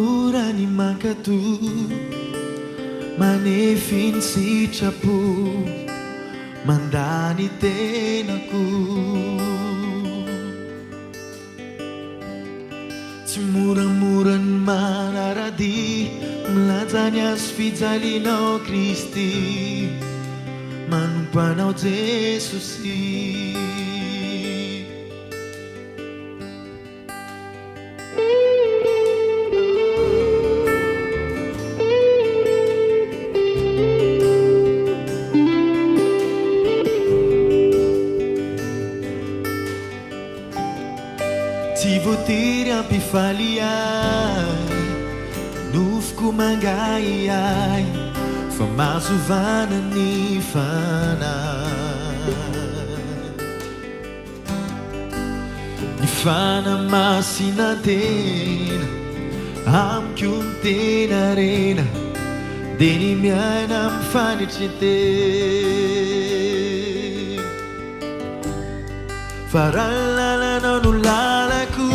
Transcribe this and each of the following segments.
mora ny mankato manefiny sitrapo mandany tenako tsy moramora ny manarady milajany azo fijalinao Kristy manompanao Jesosy tsy voatery ampifaly ay nofoko mangay ay fa mazovana ny fanahy ny fanamasina tena amiko ny tena rena de ny miaina amin'ny fanitretena fa raha lalanao no lalako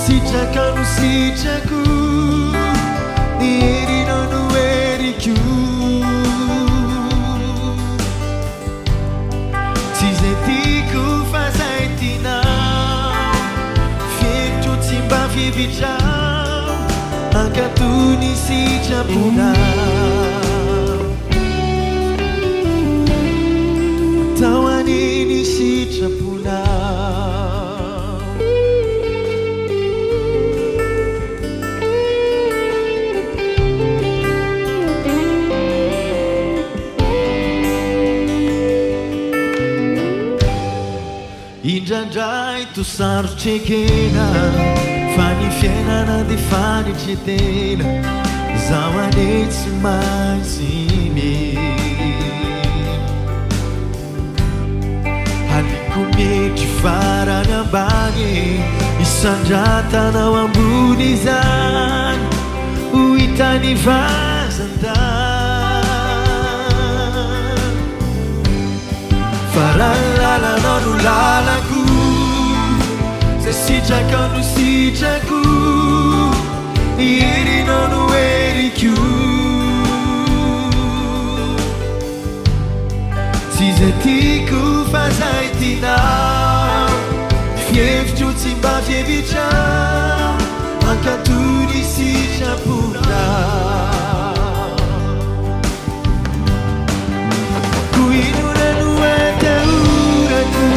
sitraka no sitrako ny herinao no heriko tsy zay tiako fa zay tinao fievitro tsy mba fievitrao ankatony sitraponao atao aniny sitraponao indrandray tosarotr'ekena fa ny fiainana de fanitretena zaho ane tsy maintsy aliko metry farany ambany isandrantanao ambony zany ho hitany vazan-tany fa raha lalanao no lalako zay sitraka no sitrako ny herinao no heriko tsy zay tiako fa zay tinao fievitro tsy mba fievitrao ankatony sitraponao ko inona no ataorako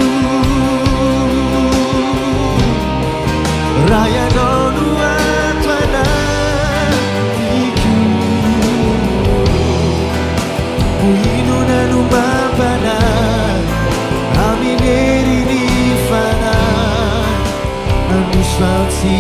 raha ianao no ato anatiko ko inona no mampanahy amin'ny heriny fanahy androsaotsy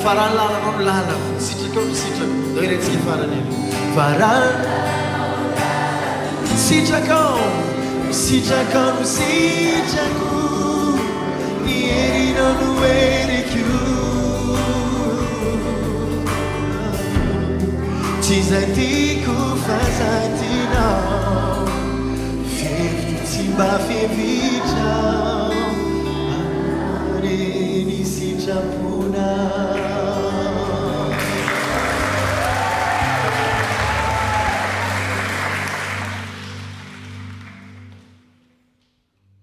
farany lalana no lalako sitraka no sitrako dao irentsika farany eny farany sitraka no sitrako ny herinao no heriko tsy zay tiako fa zay tinao fievitro tsy mba fievitrao